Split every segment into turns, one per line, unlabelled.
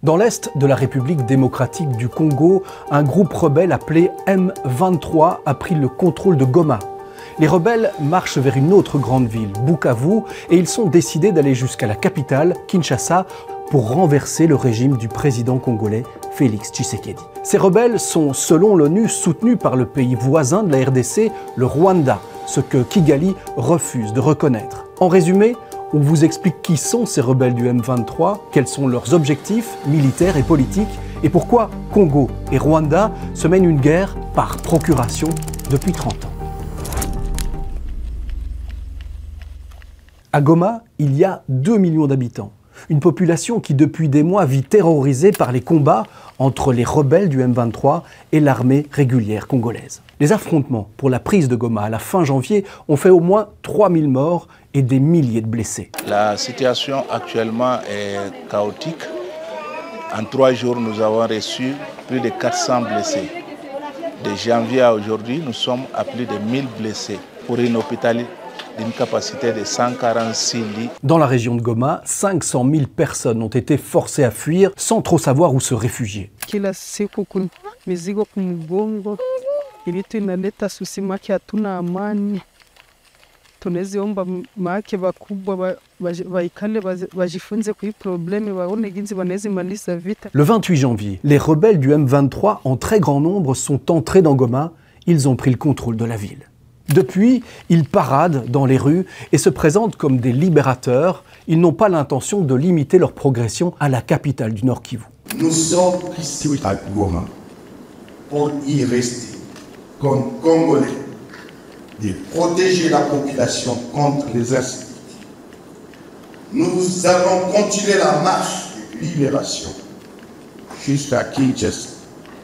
Dans l'est de la République démocratique du Congo, un groupe rebelle appelé M23 a pris le contrôle de Goma. Les rebelles marchent vers une autre grande ville, Bukavu, et ils sont décidés d'aller jusqu'à la capitale, Kinshasa, pour renverser le régime du président congolais Félix Tshisekedi. Ces rebelles sont, selon l'ONU, soutenus par le pays voisin de la RDC, le Rwanda, ce que Kigali refuse de reconnaître. En résumé, on vous explique qui sont ces rebelles du M23, quels sont leurs objectifs militaires et politiques, et pourquoi Congo et Rwanda se mènent une guerre par procuration depuis 30 ans. À Goma, il y a 2 millions d'habitants. Une population qui depuis des mois vit terrorisée par les combats entre les rebelles du M23 et l'armée régulière congolaise. Les affrontements pour la prise de Goma à la fin janvier ont fait au moins 3000 morts et des milliers de blessés.
La situation actuellement est chaotique. En 3 jours, nous avons reçu plus de 400 blessés. De janvier à aujourd'hui, nous sommes à plus de 1000 blessés pour une hôpital d'une capacité de 146 lits.
Dans la région de Goma, 500 000 personnes ont été forcées à fuir sans trop savoir où se réfugier. Le 28 janvier, les rebelles du M23 en très grand nombre sont entrés dans Goma. Ils ont pris le contrôle de la ville. Depuis, ils paradent dans les rues et se présentent comme des libérateurs. Ils n'ont pas l'intention de limiter leur progression à la capitale du Nord Kivu.
Nous sommes ici à Goma pour y rester comme Congolais, de protéger la population contre les insécurités. Nous allons continuer la marche de libération jusqu'à Kinshasa.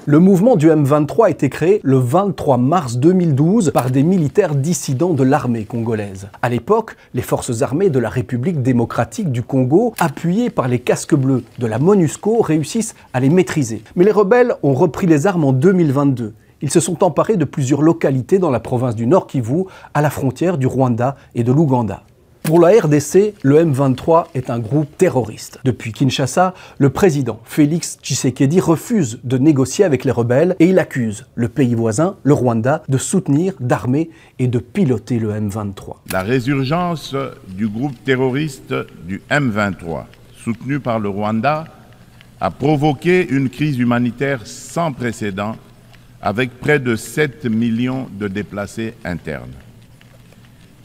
Le mouvement du M23 a été créé le 23 mars 2012 par des militaires dissidents de l'armée congolaise. À l'époque, les forces armées de la République démocratique du Congo, appuyées par les casques bleus de la MONUSCO, réussissent à les maîtriser. Mais les rebelles ont repris les armes en 2022. Ils se sont emparés de plusieurs localités dans la province du Nord Kivu, à la frontière du Rwanda et de l'Ouganda. Pour la RDC, le M23 est un groupe terroriste. Depuis Kinshasa, le président Félix Tshisekedi refuse de négocier avec les rebelles et il accuse le pays voisin, le Rwanda, de soutenir, d'armer et de piloter le M23.
La résurgence du groupe terroriste du M23, soutenu par le Rwanda, a provoqué une crise humanitaire sans précédent avec près de 7 millions de déplacés internes.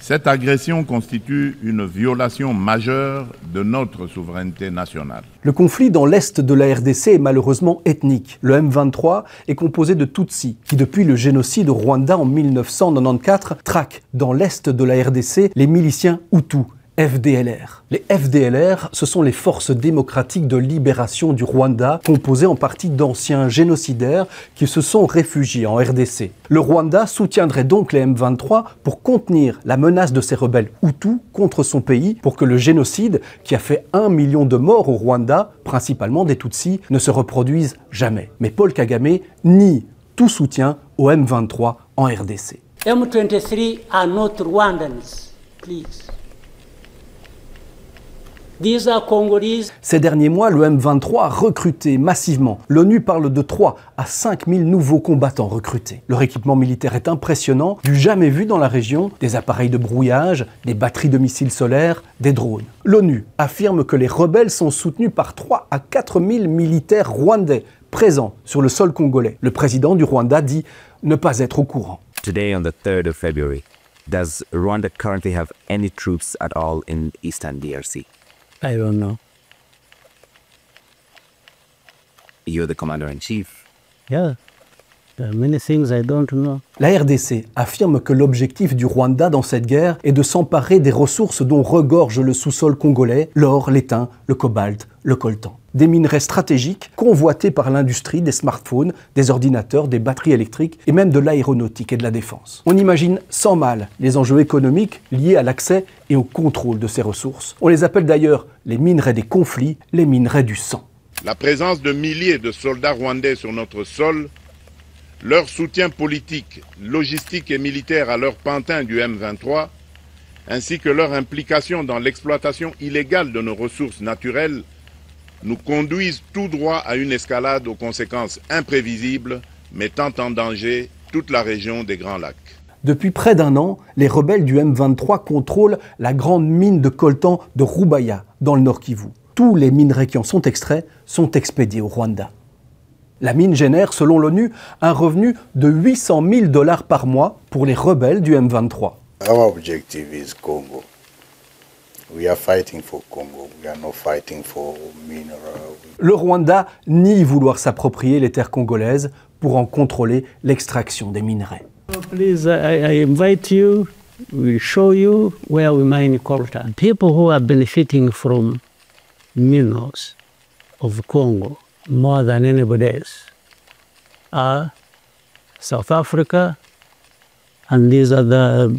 Cette agression constitue une violation majeure de notre souveraineté nationale.
Le conflit dans l'est de la RDC est malheureusement ethnique. Le M23 est composé de Tutsis, qui depuis le génocide au Rwanda en 1994 traquent dans l'est de la RDC les miliciens Hutus, FDLR. Les FDLR, ce sont les forces démocratiques de libération du Rwanda, composées en partie d'anciens génocidaires qui se sont réfugiés en RDC. Le Rwanda soutiendrait donc les M23 pour contenir la menace de ces rebelles Hutus contre son pays, pour que le génocide, qui a fait 1 million de morts au Rwanda, principalement des Tutsis, ne se reproduise jamais. Mais Paul Kagame nie tout soutien au M23 en RDC.
M23 are not Rwandans, please.
Ces derniers mois, le M23 a recruté massivement. L'ONU parle de 3 à 5 000 nouveaux combattants recrutés. Leur équipement militaire est impressionnant, du jamais vu dans la région, des appareils de brouillage, des batteries de missiles solaires, des drones. L'ONU affirme que les rebelles sont soutenus par 3 à 4 000 militaires rwandais présents sur le sol congolais. Le président du Rwanda dit ne pas être au courant.
Today, on the 3rd of February, does Rwanda currently have any troops at all in Eastern DRC?
I don't know.
You're the commander-in-chief.
Yeah, there are many things I don't know.
La RDC affirme que l'objectif du Rwanda dans cette guerre est de s'emparer des ressources dont regorge le sous-sol congolais, l'or, l'étain, le cobalt, le coltan. Des minerais stratégiques convoités par l'industrie des smartphones, des ordinateurs, des batteries électriques et même de l'aéronautique et de la défense. On imagine sans mal les enjeux économiques liés à l'accès et au contrôle de ces ressources. On les appelle d'ailleurs les minerais des conflits, les minerais du sang.
La présence de milliers de soldats rwandais sur notre sol, leur soutien politique, logistique et militaire à leur pantin du M23, ainsi que leur implication dans l'exploitation illégale de nos ressources naturelles, nous conduisent tout droit à une escalade aux conséquences imprévisibles, mettant en danger toute la région des Grands Lacs.
Depuis près d'un an, les rebelles du M23 contrôlent la grande mine de coltan de Rubaya, dans le Nord Kivu. Tous les minerais qui en sont extraits sont expédiés au Rwanda. La mine génère, selon l'ONU, un revenu de 800 000 $ par mois pour les rebelles du M23.
Our objective is Congo. We are fighting for Congo. We are not fighting for mineral.
Le Rwanda nie vouloir s'approprier les terres congolaises pour en contrôler l'extraction des minerais.
Please, I invite you, we'll show you where we mine coltan. People who are benefiting from minerals of Congo more than anybody else are South Africa and these other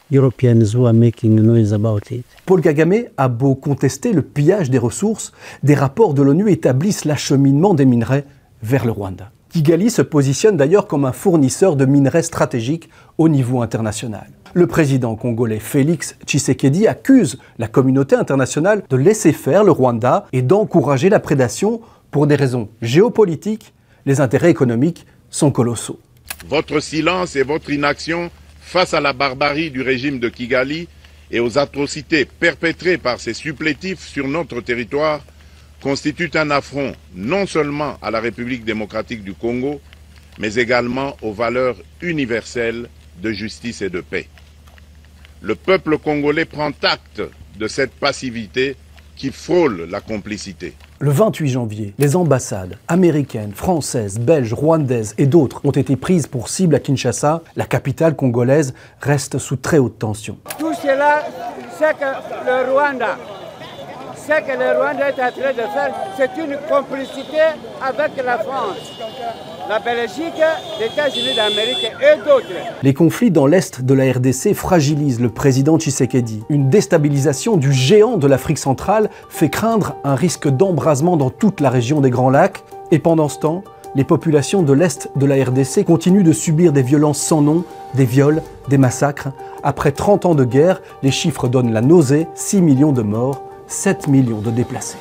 Europeans who are making noise about it.
Paul Kagame a beau contester le pillage des ressources, des rapports de l'ONU établissent l'acheminement des minerais vers le Rwanda. Kigali se positionne d'ailleurs comme un fournisseur de minerais stratégiques au niveau international. Le président congolais Félix Tshisekedi accuse la communauté internationale de laisser faire le Rwanda et d'encourager la prédation pour des raisons géopolitiques. Les intérêts économiques sont colossaux.
Votre silence et votre inaction face à la barbarie du régime de Kigali et aux atrocités perpétrées par ces supplétifs sur notre territoire constituent un affront non seulement à la République démocratique du Congo, mais également aux valeurs universelles de justice et de paix. Le peuple congolais prend acte de cette passivité qui frôle la complicité.
Le 28 janvier, les ambassades américaines, françaises, belges, rwandaises et d'autres ont été prises pour cible à Kinshasa. La capitale congolaise reste sous très haute tension.
Tout cela, c'est que le Rwanda est en train de faire, c'est une complicité avec la France, la Belgique, les États-Unis d'Amérique et d'autres.
Les conflits dans l'est de la RDC fragilisent le président Tshisekedi. Une déstabilisation du géant de l'Afrique centrale fait craindre un risque d'embrasement dans toute la région des Grands Lacs. Et pendant ce temps, les populations de l'est de la RDC continuent de subir des violences sans nom, des viols, des massacres. Après 30 ans de guerre, les chiffres donnent la nausée, 6 millions de morts, 7 millions de déplacés.